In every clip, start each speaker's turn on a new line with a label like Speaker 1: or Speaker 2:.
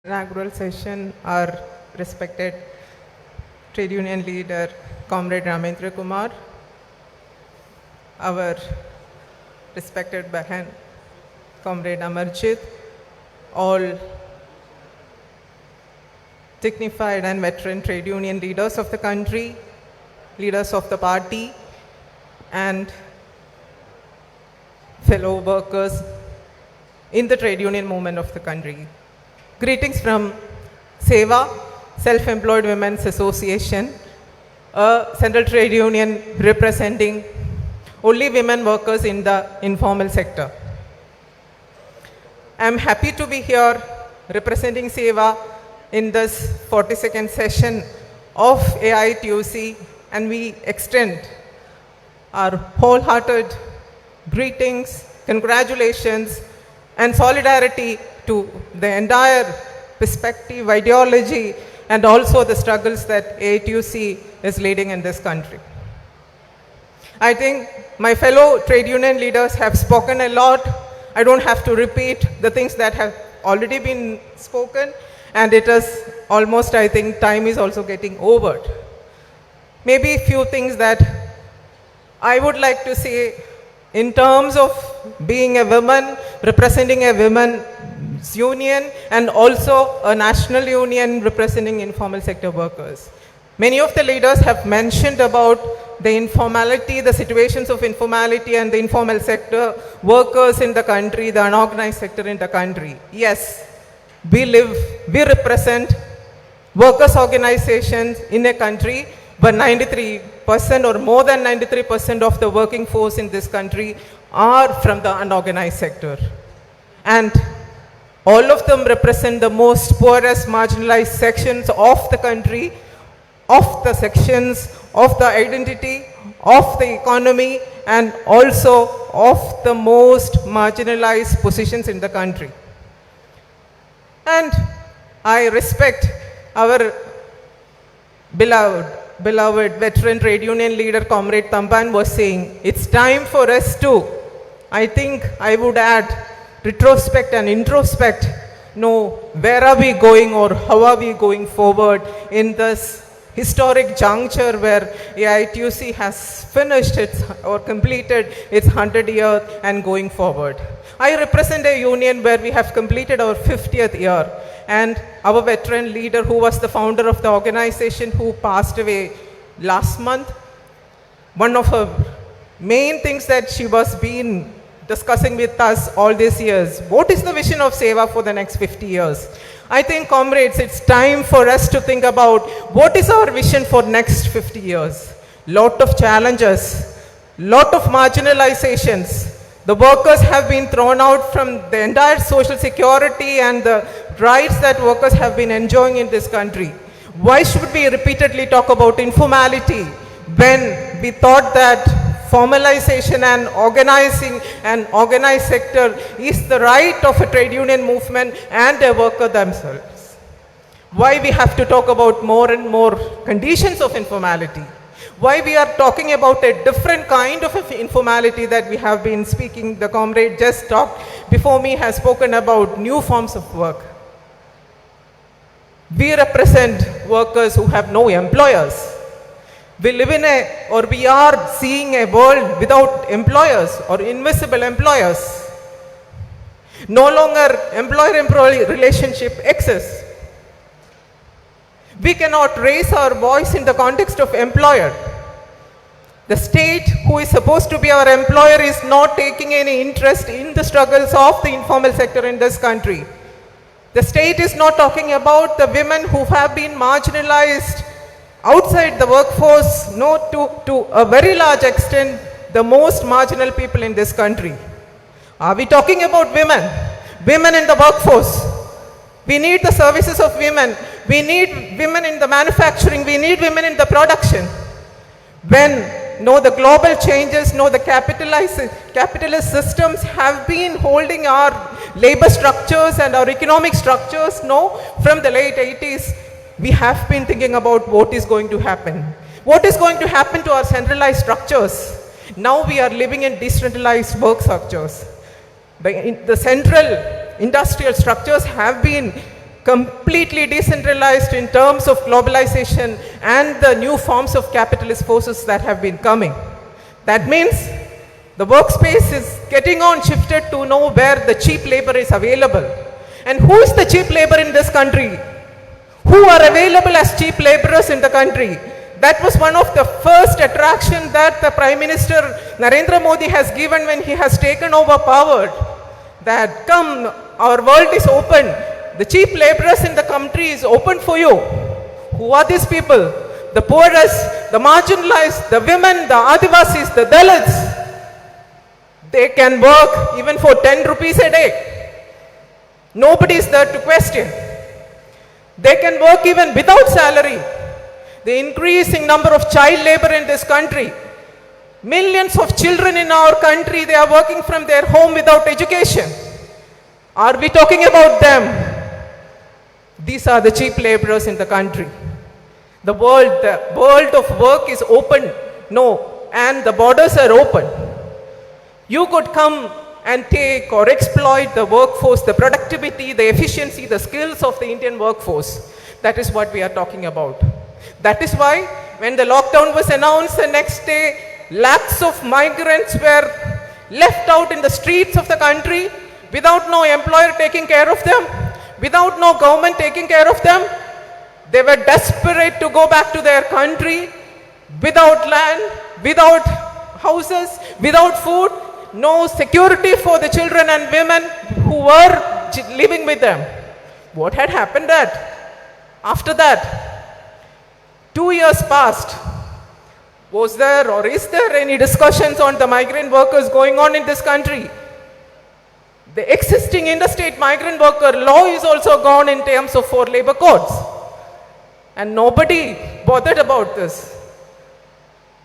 Speaker 1: Inaugural session, our respected trade union leader, Comrade Ramendra Kumar, our respected Bahan, Comrade Amarjit, all dignified and veteran trade union leaders of the country, leaders of the party, and fellow workers in the trade union movement of the country. Greetings from SEWA, Self-Employed Women's Association, a central trade union representing only women workers in the informal sector. I am happy to be here representing SEWA in this 42nd session of AITUC, and we extend our wholehearted greetings, congratulations, and solidarity to the entire perspective, ideology, and also the struggles that AITUC is leading in this country. I think my fellow trade union leaders have spoken a lot. I don't have to repeat the things that have already been spoken, and it is almost, I think, time is also getting over. Maybe a few things that I would like to say in terms of being a woman, representing a women's union, and also a national union representing informal sector workers. Many of the leaders have mentioned about the informality, the situations of informality and the informal sector workers in the country, the unorganized sector in the country. Yes, we represent workers' organizations in a country, but 93% or more than 93% of the working force in this country are from the unorganized sector. And all of them represent the most poorest, marginalized sections of the country, of the sections, of the identity, of the economy, and also of the most marginalized positions in the country. And I respect our beloved veteran trade union leader, Comrade Tamban, was saying, it's time for us to, I think I would add, retrospect and introspect, know where are we going or how are we going forward in this historic juncture where AITUC has finished its or completed its 100th year and going forward. I represent a union where we have completed our 50th year, and our veteran leader, who was the founder of the organization, who passed away last month, one of her main things that she was been discussing with us all these years, what is the vision of SEWA for the next 50 years? I think, comrades, it's time for us to think about what is our vision for next 50 years. Lot of challenges, lot of marginalizations. The workers have been thrown out from the entire social security and the rights that workers have been enjoying in this country. Why should we repeatedly talk about informality when we thought that formalization and organizing an organized sector is the right of a trade union movement and a worker themselves? Why we have to talk about more and more conditions of informality? Why we are talking about a different kind of informality that we have been speaking? The comrade just talked before me has spoken about new forms of work. We represent workers who have no employers. We live in we are seeing a world without employers or invisible employers. No longer employer-employee relationship exists. We cannot raise our voice in the context of employer. The state, who is supposed to be our employer, is not taking any interest in the struggles of the informal sector in this country. The state is not talking about the women who have been marginalized outside the workforce, to a very large extent, the most marginal people in this country. Are we talking about women? Women in the workforce. We need the services of women. We need women in the manufacturing. We need women in the production. When the global changes, the capitalist systems have been holding our labor structures and our economic structures, from the late 80s, we have been thinking about what is going to happen. What is going to happen to our centralized structures? Now we are living in decentralized work structures. The central industrial structures have been completely decentralized in terms of globalization and the new forms of capitalist forces that have been coming. That means the workspace is getting on shifted to know where the cheap labor is available. And who is the cheap labor in this country? Who are available as cheap laborers in the country? That was one of the first attractions that the Prime Minister Narendra Modi has given when he has taken over power. That come, our world is open. The cheap laborers in the country is open for you. Who are these people? The poorest, the marginalized, the women, the Adivasis, the Dalits. They can work even for 10 rupees a day. Nobody is there to question. They can work even without salary. The increasing number of child labor in this country. Millions of children in our country, they are working from their home without education. Are we talking about them? These are the cheap laborers in the country. The world of work is open, no, and the borders are open. You could come and take or exploit the workforce, the productivity, the efficiency, the skills of the Indian workforce. That is what we are talking about. That is why when the lockdown was announced the next day, lakhs of migrants were left out in the streets of the country without no employer taking care of them, without no government taking care of them. They were desperate to go back to their country without land, without houses, without food, no security for the children and women who were living with them. What had happened after that? 2 years passed. Was there or is there any discussions on the migrant workers going on in this country? The existing interstate migrant worker law is also gone in terms of 4 labor codes. And nobody bothered about this.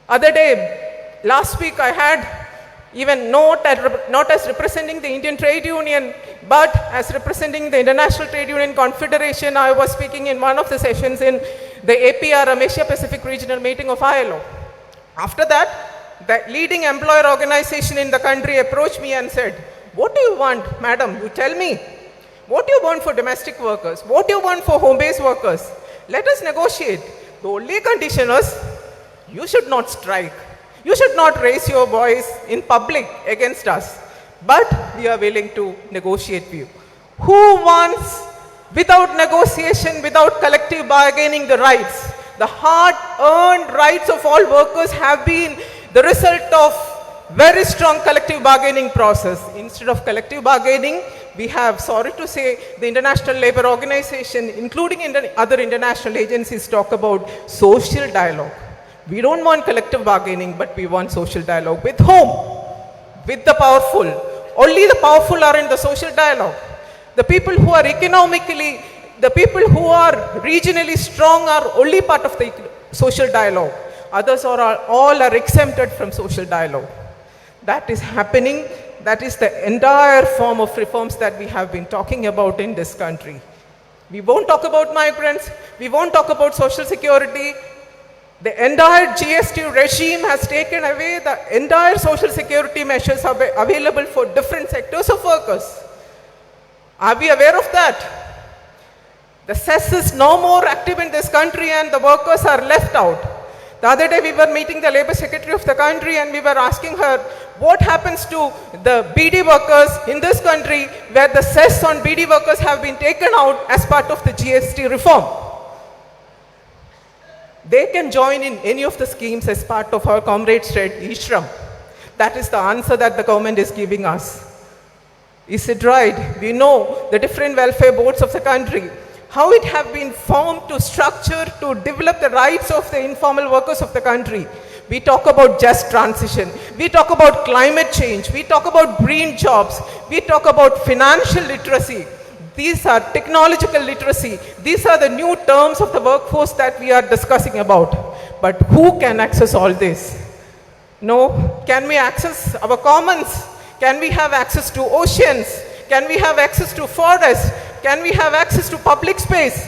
Speaker 1: Other day, last week I had even not as representing the Indian Trade Union, but as representing the International Trade Union Confederation. I was speaking in one of the sessions in the APRM, Asia Pacific Regional Meeting of ILO. After that, the leading employer organization in the country approached me and said, "What do you want, madam? You tell me. What do you want for domestic workers? What do you want for home-based workers? Let us negotiate. The only condition is, you should not strike. You should not raise your voice in public against us. But we are willing to negotiate with you." Who wants, without negotiation, without collective bargaining, the rights? The hard-earned rights of all workers have been the result of very strong collective bargaining process. Instead of collective bargaining, we have, sorry to say, the International Labour Organization, including other international agencies, talk about social dialogue. We don't want collective bargaining, but we want social dialogue. With whom? With the powerful. Only the powerful are in the social dialogue. The people who are economically, the people who are regionally strong are only part of the social dialogue. Others are all are exempted from social dialogue. That is happening. That is the entire form of reforms that we have been talking about in this country. We won't talk about migrants. We won't talk about social security. The entire GST regime has taken away the entire social security measures available for different sectors of workers. Are we aware of that? The cess is no more active in this country and the workers are left out. The other day we were meeting the Labour Secretary of the country and we were asking her, what happens to the BD workers in this country where the cess on BD workers have been taken out as part of the GST reform? They can join in any of the schemes as part of our comrades trade e-shram. That is the answer that the government is giving us. Is it right? We know the different welfare boards of the country, how it have been formed to structure, to develop the rights of the informal workers of the country. We talk about just transition. We talk about climate change. We talk about green jobs. We talk about financial literacy. These are technological literacy. These are the new terms of the workforce that we are discussing about. But who can access all this? No. Can we access our commons? Can we have access to oceans? Can we have access to forests? Can we have access to public space?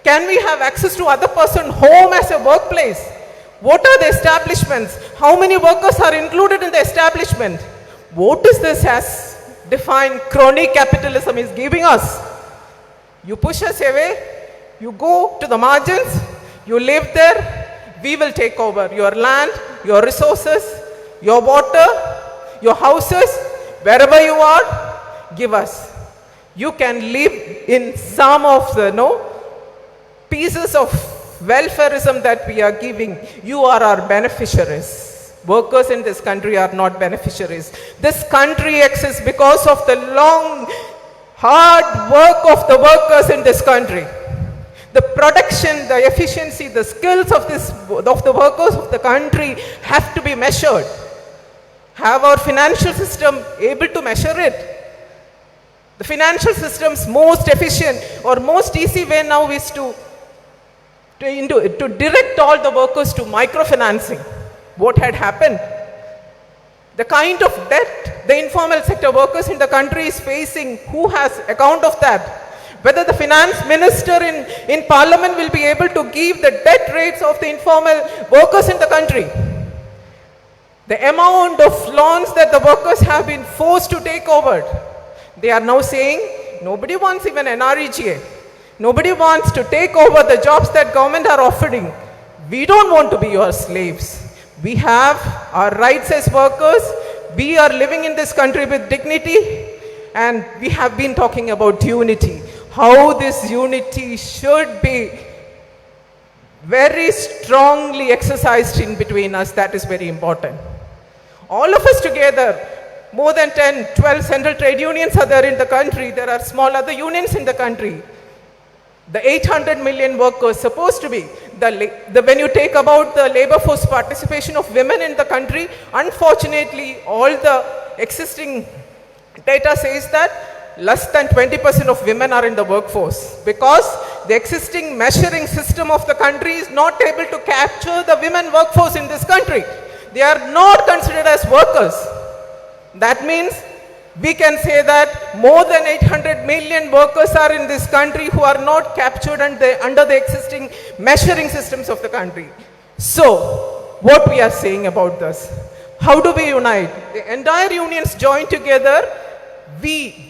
Speaker 1: Can we have access to other person's home as a workplace? What are the establishments? How many workers are included in the establishment? What is this as defined crony capitalism is giving us? You push us away, you go to the margins, you live there, we will take over your land, your resources, your water, your houses, wherever you are, give us. You can live in some of the pieces of welfareism that we are giving. You are our beneficiaries. Workers in this country are not beneficiaries. This country exists because of the long, hard work of the workers in this country. The production, the efficiency, the skills of the workers of the country have to be measured. Have our financial system able to measure it? The financial system's most efficient or most easy way now is to direct all the workers to microfinancing. What had happened? The kind of debt the informal sector workers in the country is facing, who has account of that? Whether the finance minister in parliament will be able to give the debt rates of the informal workers in the country. The amount of loans that the workers have been forced to take over. They are now saying, nobody wants even NREGA. Nobody wants to take over the jobs that government are offering. We don't want to be your slaves. We have our rights as workers. We are living in this country with dignity. And we have been talking about unity. How this unity should be very strongly exercised in between us, that is very important. All of us together, more than 10, 12 central trade unions are there in the country. There are small other unions in the country. The 800 million workers supposed to be, when you take about the labor force participation of women in the country, unfortunately, all the existing data says that less than 20% of women are in the workforce because the existing measuring system of the country is not able to capture the women workforce in this country. They are not considered as workers. That means we can say that more than 800 million workers are in this country who are not captured under the existing measuring systems of the country. So, what we are saying about this? How do we unite? The entire unions join together. We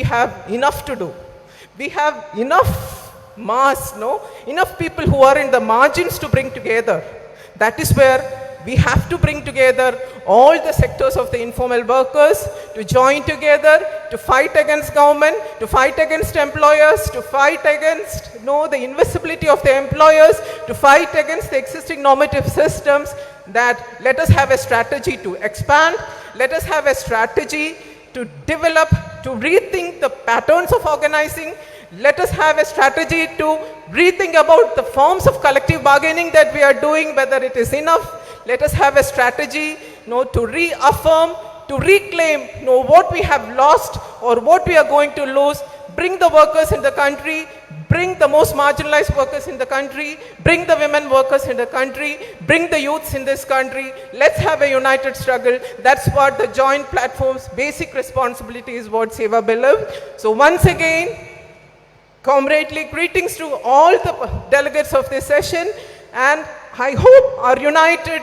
Speaker 1: have enough to do. We have enough mass, enough people who are in the margins to bring together. That is where we have to bring together all the sectors of the informal workers to join together to fight against government, to fight against employers, to fight against the invisibility of the employers, to fight against the existing normative systems. That let us have a strategy to expand, let us have a strategy to develop, to rethink the patterns of organizing. Let us have a strategy to rethink about the forms of collective bargaining that we are doing, whether it is enough. Let us have a strategy to reaffirm, to reclaim what we have lost or what we are going to lose. Bring the workers in the country, bring the most marginalized workers in the country, bring the women workers in the country, bring the youths in this country. Let's have a united struggle. That's what the joint platform's basic responsibility is, what SEWA believes. So once again, comradely greetings to all the delegates of this session, and I hope our united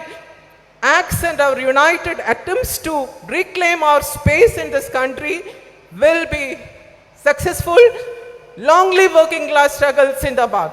Speaker 1: acts and our united attempts to reclaim our space in this country will be successful. Long live working class struggle, Zindabad.